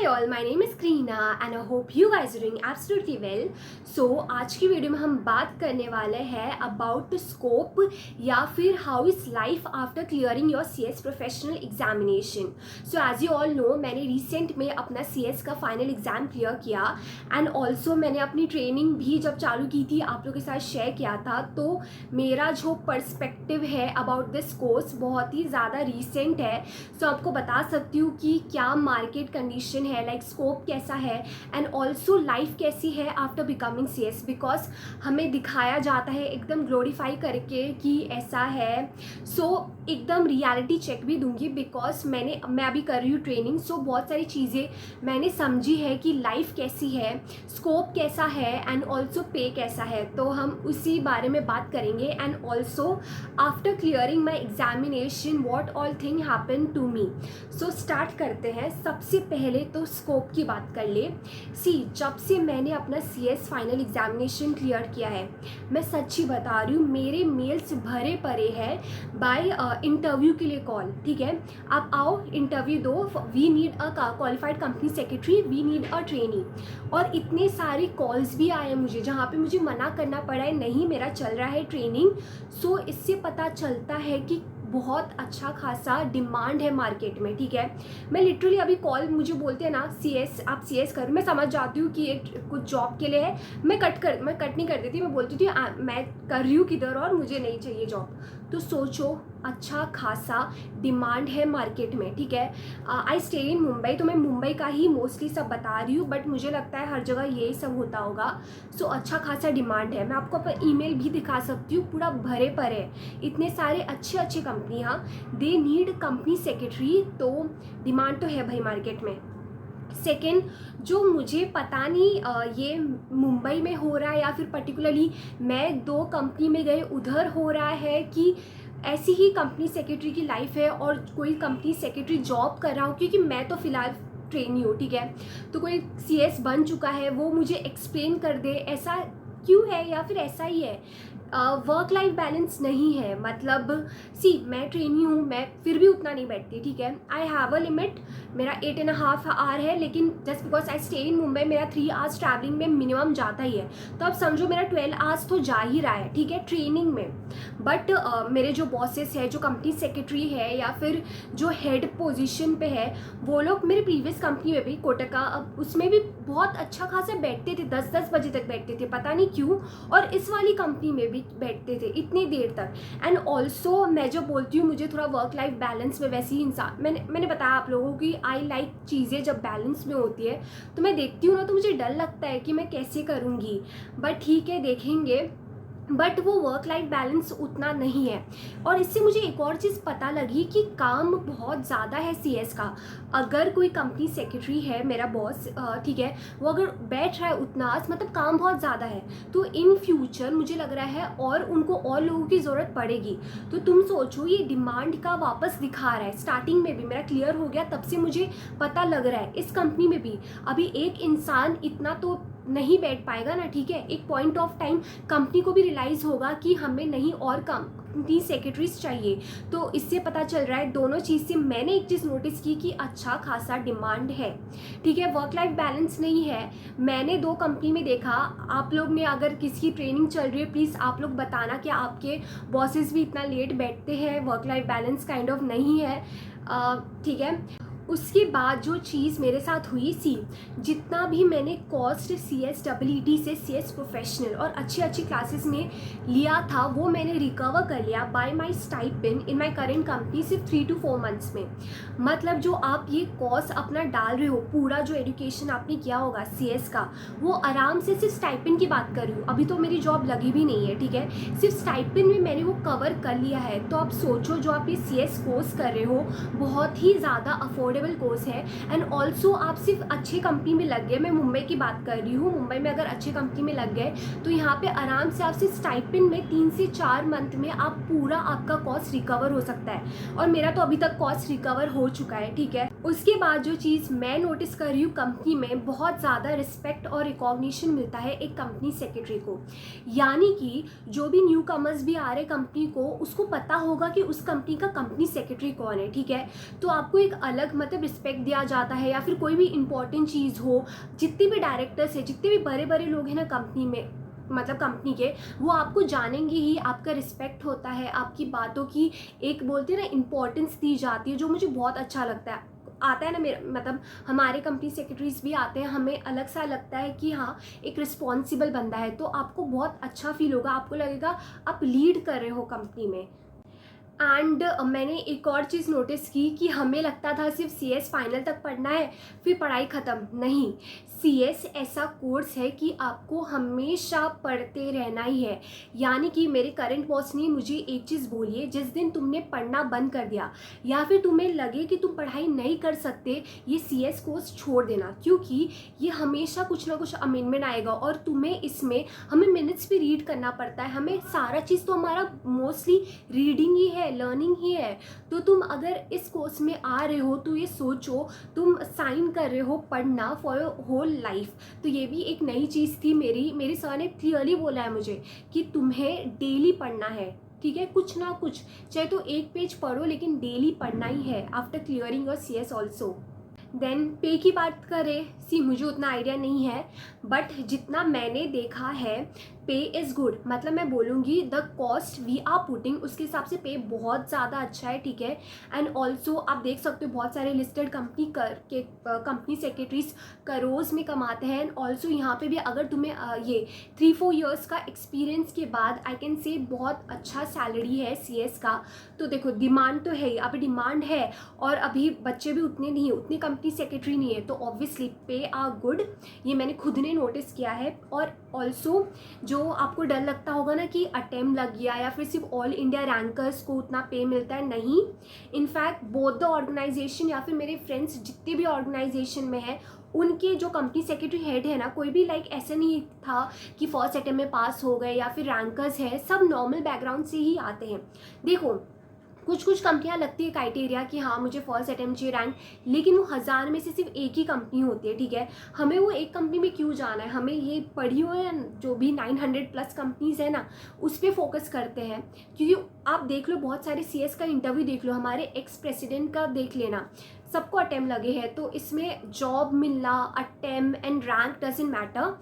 Hi all, my name is Krina and I hope you guys are doing absolutely well. So आज की video में हम बात करने वाले हैं अबाउट स्कोप या फिर how is life after clearing your CS professional examination. So as you all know, मैंने रिसेंट में अपना सीएस का फाइनल एग्ज़ाम क्लियर किया एंड ऑल्सो मैंने अपनी ट्रेनिंग भी जब चालू की थी आप लोगों के साथ शेयर किया था. तो मेरा जो पर्सपेक्टिव है अबाउट दिस कोर्स बहुत ही ज़्यादा रिसेंट है. सो आपको बता सकती हूँ कि क्या मार्केट कंडीशन है, लाइक स्कोप कैसा है एंड ऑल्सो लाइफ कैसी है आफ्टर बिकमिंग सीएस. बिकॉज हमें दिखाया जाता है एकदम ग्लोरीफाई करके कि ऐसा है. सो एकदम रियलिटी चेक भी दूंगी बिकॉज मैं अभी कर रही हूँ ट्रेनिंग. सो बहुत सारी चीज़ें मैंने समझी है कि लाइफ कैसी है, स्कोप कैसा है एंड ऑल्सो पे कैसा है. तो हम उसी बारे में बात करेंगे and also after clearing my examination what all thing happen to me. So start करते हैं. सबसे पहले तो स्कोप की बात कर ले. जब से मैंने अपना सीएस फाइनल एग्जामिनेशन क्लियर किया है, मैं सच्ची बता रही हूँ, मेरे मेल्स भरे पड़े हैं बाय इंटरव्यू के लिए कॉल. ठीक है, आप आओ इंटरव्यू दो, we need a qualified company secretary, we need a trainee. और इतने सारे कॉल्स भी आए मुझे जहाँ पे मुझे मना करना पड़ा है, नहीं मेरा चल रहा है ट्रेनिंग. सो इससे पता चलता है कि बहुत अच्छा खासा डिमांड है मार्केट में. ठीक है, मैं लिटरली अभी कॉल मुझे बोलते हैं ना सीएस, आप सीएस करो, मैं समझ जाती हूँ कि एक कुछ जॉब के लिए है. मैं कट नहीं कर देती, मैं बोलती थी मैं कर रही हूँ किधर और मुझे नहीं चाहिए जॉब. तो सोचो अच्छा खासा डिमांड है मार्केट में. ठीक है, आई स्टे इन मुंबई, तो मैं मुंबई का ही मोस्टली सब बता रही हूँ, बट मुझे लगता है हर जगह यही सब होता होगा. सो अच्छा खासा डिमांड है. मैं आपको अपना ईमेल भी दिखा सकती हूँ, पूरा भरे पड़े इतने सारे अच्छे कंपनियाँ, दे नीड कंपनी सेक्रेटरी. तो डिमांड तो है भाई मार्केट में. सेकेंड, जो मुझे पता नहीं ये मुंबई में हो रहा है या फिर पर्टिकुलरली मैं 2 कंपनी में गए उधर हो रहा है कि ऐसी ही कंपनी सेक्रेटरी की लाइफ है और कोई कंपनी सेक्रेटरी जॉब कर रहा हूँ, क्योंकि मैं तो फ़िलहाल ट्रेनी हूँ. ठीक है, तो कोई सीएस बन चुका है वो मुझे एक्सप्लेन कर दे ऐसा क्यों है या फिर ऐसा ही है. वर्क लाइफ बैलेंस नहीं है. मतलब मैं ट्रेनी हूँ, मैं फिर भी उतना नहीं बैठती. ठीक है, आई हैव अ लिमिट, मेरा 8.5 आवर है, लेकिन just because I stay in Mumbai मेरा 3 आवर्स ट्रैवलिंग में मिनिमम जाता ही है. तो अब समझो मेरा 12 आवर्स तो जा ही रहा है. ठीक है, ट्रेनिंग में. बट मेरे जो बॉसेस है, जो कंपनी सेक्रेटरी है या फिर जो हेड पोजिशन पे है, वो लोग मेरे प्रीवियस कंपनी में भी कोटका, अब उसमें भी बहुत अच्छा खासा बैठते थे, 10-10 बजे तक बैठते थे, पता नहीं क्यों. और इस वाली कंपनी में भी बैठते थे इतनी देर तक. एंड ऑल्सो मैं जब बोलती हूँ मुझे थोड़ा वर्क लाइफ बैलेंस में, वैसे ही इंसान मैंने बताया आप लोगों की आई लाइक चीज़ें जब बैलेंस में होती है, तो मैं देखती हूँ ना, तो मुझे डर लगता है कि मैं कैसे करूँगी. बट ठीक है, देखेंगे. बट वो वर्क लाइफ बैलेंस उतना नहीं है. और इससे मुझे एक और चीज़ पता लगी कि काम बहुत ज़्यादा है सीएस का. अगर कोई कंपनी सेक्रेटरी है मेरा बॉस, ठीक है, वो अगर बैठ रहा है उतना, मतलब काम बहुत ज़्यादा है, तो इन फ्यूचर मुझे लग रहा है और उनको और लोगों की ज़रूरत पड़ेगी. तो तुम सोचो, ये डिमांड का वापस दिखा रहा है. स्टार्टिंग में भी मेरा क्लियर हो गया, तब से मुझे पता लग रहा है इस कंपनी में भी अभी एक इंसान इतना तो नहीं बैठ पाएगा ना. ठीक है, एक पॉइंट ऑफ टाइम कंपनी को भी रियलाइज़ होगा कि हमें नहीं और कंपनी सेक्रेटरीज चाहिए. तो इससे पता चल रहा है, दोनों चीज़ से मैंने एक चीज़ नोटिस की कि अच्छा खासा डिमांड है. ठीक है, वर्क लाइफ बैलेंस नहीं है. मैंने 2 कंपनी में देखा. आप लोग ने अगर किसी की ट्रेनिंग चल रही है, प्लीज़ आप लोग बताना कि आपके बॉसेस भी इतना लेट बैठते हैं, work life balance kind of नहीं है. ठीक है, उसके बाद जो चीज़ मेरे साथ हुई थी, जितना भी मैंने कॉस्ट CSEET से CS प्रोफेशनल और अच्छी क्लासेस में लिया था, वो मैंने रिकवर कर लिया by my stipend in my current company सिर्फ 3 to 4 मंथ्स में. मतलब जो आप ये कॉस्ट अपना डाल रहे हो, पूरा जो एजुकेशन आपने किया होगा CS का, वो आराम से सिर्फ स्टाइपेंड की बात कर रही हूँ. अभी तो मेरी जॉब लगी भी नहीं है. ठीक है, सिर्फ स्टाइपेंड में मैंने वो कवर कर लिया है. तो आप सोचो, जो आप ये CS कोर्स कर रहे हो बहुत ही ज़्यादा अफोर्डेबल कोर्स है. एंड ऑल्सो आप सिर्फ अच्छी कंपनी में लग गए, मैं मुंबई की बात कर रही हूँ, मुंबई में अगर अच्छी कंपनी में लग गए तो यहाँ पे आराम से आप सिर्फ स्टाइपेंड में 3 से 4 मंथ में आप पूरा आपका कॉस्ट रिकवर हो सकता है. और मेरा तो अभी तक कॉस्ट रिकवर हो चुका है. ठीक है, उसके बाद जो चीज़ मैं नोटिस कर रही हूँ, कंपनी में बहुत ज़्यादा रिस्पेक्ट और रिकॉग्निशन मिलता है एक कंपनी सेक्रेटरी को. यानी कि जो भी न्यू कमर्स भी आ रहे कंपनी को, उसको पता होगा कि उस कंपनी का कंपनी सेक्रेटरी कौन है. ठीक है, तो आपको एक अलग मतलब रिस्पेक्ट दिया जाता है, या फिर कोई भी इंपॉर्टेंट चीज़ हो, जितने भी डायरेक्टर्स है, जितने भी बड़े बड़े लोग हैं ना कंपनी में, मतलब कंपनी के, वो आपको जानेंगे ही, आपका रिस्पेक्ट होता है, आपकी बातों की एक बोलते हैं ना इम्पोर्टेंस दी जाती है, जो मुझे बहुत अच्छा लगता है। आता है ना मेरा मतलब हमारे कंपनी सेक्रेटरीज भी आते हैं, हमें अलग सा लगता है कि हाँ एक रिस्पॉन्सिबल बंदा है, तो आपको बहुत अच्छा फील होगा, आपको लगेगा आप लीड कर रहे हो कंपनी में। एंड मैंने एक और चीज़ नोटिस की कि हमें लगता था सिर्फ CS फाइनल तक पढ़ना है फिर पढ़ाई ख़त्म, नहीं। CS ऐसा कोर्स है कि आपको हमेशा पढ़ते रहना ही है। यानी कि मेरे करंट बॉस ने मुझे एक चीज़ बोली है, जिस दिन तुमने पढ़ना बंद कर दिया या फिर तुम्हें लगे कि तुम पढ़ाई नहीं कर सकते, ये CS कोर्स छोड़ देना, क्योंकि ये हमेशा कुछ ना कुछ अमेंडमेंट आएगा और तुम्हें इसमें हमें मिनट्स भी रीड करना पड़ता है, हमें सारा चीज़ तो हमारा मोस्टली रीडिंग ही है, लर्निंग ही है। तो तुम अगर इस कोर्स में आ रहे हो तो ये सोचो तुम साइन कर रहे हो पढ़ना फॉर योर होल लाइफ। तो ये भी एक नई चीज़ थी मेरी सर ने क्लियरली बोला है मुझे कि तुम्हें डेली पढ़ना है, ठीक है, कुछ ना कुछ, चाहे तो एक पेज पढ़ो लेकिन डेली पढ़ना ही है after clearing your CS also. Then pay की बात करें, मुझे उतना आइडिया नहीं है, बट जितना मैंने देखा है पे इज़ गुड, मतलब मैं बोलूँगी the cost we are putting उसके हिसाब से पे बहुत ज़्यादा अच्छा है, ठीक है। एंड ऑल्सो आप देख सकते हो बहुत सारे लिस्टेड कंपनी सेक्रेटरीज करोड़ में कमाते हैं। एंड ऑल्सो यहाँ पे भी अगर तुम्हें ये 3-4 ईयर्स का एक्सपीरियंस के बाद आई कैन से बहुत अच्छा सैलरी है CS का। तो देखो डिमांड तो है ही, अभी डिमांड है और अभी बच्चे भी उतने नहीं है, उतनी कंपनी सेक्रेटरी नहीं है, तो ऑब्वियसली पे आर गुड, ये मैंने खुद ने नोटिस किया है। और ऑल्सो जो आपको डर लगता होगा ना कि अटेम्प्ट लग गया या फिर सिर्फ ऑल इंडिया रैंकर्स को उतना पे मिलता है, नहीं। इनफैक्ट बोथ द ऑर्गेनाइजेशन या फिर मेरे फ्रेंड्स जितने भी ऑर्गेनाइजेशन में है, उनके जो कंपनी सेक्रेटरी हेड है ना, कोई भी लाइक ऐसा नहीं था कि फर्स्ट अटेम्प्ट में पास हो गए या फिर रैंकर्स है, सब नॉर्मल बैकग्राउंड से ही आते हैं। देखो कुछ कंपनियां लगती है क्राइटेरिया कि हाँ मुझे फर्स्ट अटेम्प्ट चाहिए रैंक, लेकिन वो 1000 में से सिर्फ एक ही कंपनी होती है, ठीक है। हमें वो एक कंपनी में क्यों जाना है, हमें ये पढ़ी हुई है जो भी 900+ कंपनीज है ना, उस पर फोकस करते हैं। क्योंकि आप देख लो बहुत सारे CS का इंटरव्यू देख लो, हमारे एक्स प्रेसिडेंट का देख लेना, सबको अटेम्प्ट लगे हैं। तो इसमें जॉब मिलना, attempt and rank doesn't matter.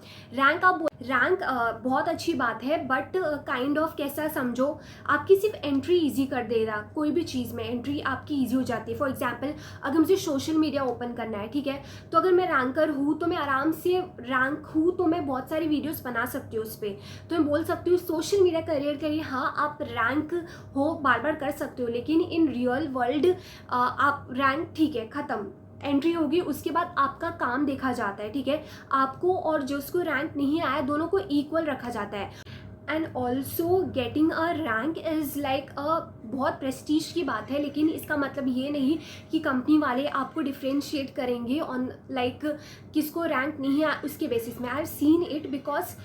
Rank बहुत अच्छी बात है, बट काइंड ऑफ कैसा समझो, आपकी सिर्फ एंट्री इजी कर देगा, कोई भी चीज़ में एंट्री आपकी इजी हो जाती है। फॉर एग्जांपल अगर मुझे सोशल मीडिया ओपन करना है, ठीक है, तो अगर मैं रैंकर हूँ तो मैं आराम से रैंक हूँ तो मैं बहुत सारी वीडियोस बना सकती हूँ उस पर। तो मैं बोल सकती हूँ सोशल मीडिया करियर के लिए हाँ आप रैंक हो बार बार कर सकते हो, लेकिन इन रियल वर्ल्ड आप रैंक ठीक है ख़त्म, एंट्री होगी, उसके बाद आपका काम देखा जाता है, ठीक है। आपको और जिसको रैंक नहीं आया दोनों को इक्वल रखा जाता है। And also getting a rank is like अ बहुत प्रेस्टीज की बात है, लेकिन इसका मतलब ये नहीं कि कंपनी वाले आपको डिफ्रेंशिएट करेंगे ऑन लाइक किसको रैंक नहीं है उसके बेसिस में। I have seen it because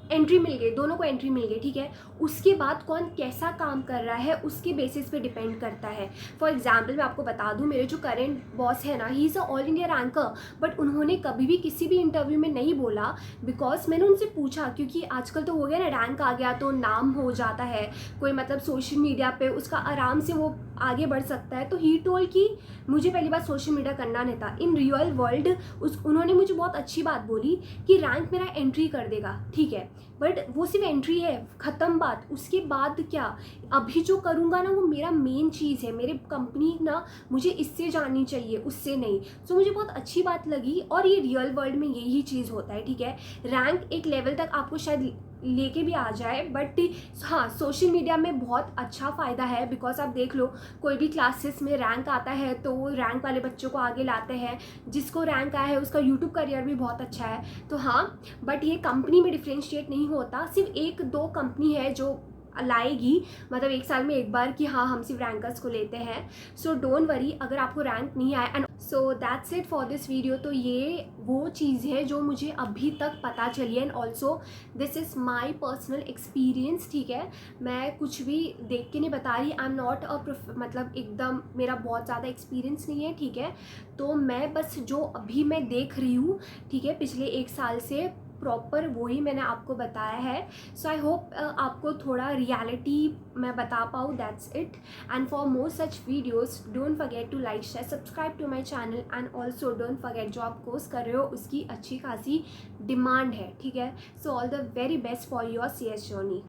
entry मिल गई, दोनों को एंट्री मिल गई, ठीक है। उसके बाद कौन कैसा काम कर रहा है उसके बेसिस पे डिपेंड करता है। फॉर एग्जाम्पल मैं आपको बता दूं, मेरे जो करेंट बॉस है ना, he is a all India ranker, but उन्होंने कभी भी किसी भी इंटरव्यू में नहीं बोला, बिकॉज मैंने उनसे पूछा, क्योंकि आजकल तो हो गया ना रैंक आ गया तो नाम हो जाता है, कोई मतलब सोशल मीडिया पे उसका आराम से वो आगे बढ़ सकता है। तो ही टोल कि मुझे पहली बात सोशल मीडिया करना नहीं था, इन रियल वर्ल्ड उन्होंने मुझे बहुत अच्छी बात बोली कि रैंक मेरा एंट्री कर देगा, ठीक है, बट वो सिर्फ एंट्री है, ख़त्म बात। उसके बाद क्या, अभी जो करूँगा ना वो मेरा मेन चीज़ है, मेरे कंपनी ना मुझे इससे जाननी चाहिए उससे नहीं। सो मुझे बहुत अच्छी बात लगी, और ये रियल वर्ल्ड में यही चीज़ होता है, ठीक है। रैंक एक लेवल तक आपको शायद लेके भी आ जाए, बट हाँ सोशल मीडिया में बहुत अच्छा फ़ायदा है, बिकॉज आप देख लो कोई भी क्लासेस में रैंक आता है तो वो रैंक वाले बच्चों को आगे लाते हैं, जिसको रैंक आया है उसका यूट्यूब करियर भी बहुत अच्छा है। तो हाँ, बट ये कंपनी में डिफ्रेंशिएट नहीं होता, सिर्फ 1-2 कंपनी है जो लाएगी, मतलब 1 साल में एक बार कि हाँ हम सिर्फ रैंकर्स को लेते हैं। सो डोंट वरी अगर आपको रैंक नहीं आया। And so that's it for this video. तो ये वो चीज़ है जो मुझे अभी तक पता चली है, and also this is my personal experience, ठीक है। मैं कुछ भी देख के नहीं बता रही, आई एम नॉट अ मतलब एकदम मेरा बहुत ज़्यादा एक्सपीरियंस नहीं है, ठीक है। तो मैं बस जो अभी मैं देख रही हूँ, ठीक है, पिछले 1 साल से प्रॉपर वही मैंने आपको बताया है. सो आई होप आपको थोड़ा रियलिटी मैं बता पाऊँ. That's it. And for more such videos don't forget to like share subscribe to my channel. And also don't forget जो आप कोर्स कर रहे हो उसकी अच्छी खासी डिमांड है, ठीक है. So all the very best for your CS journey.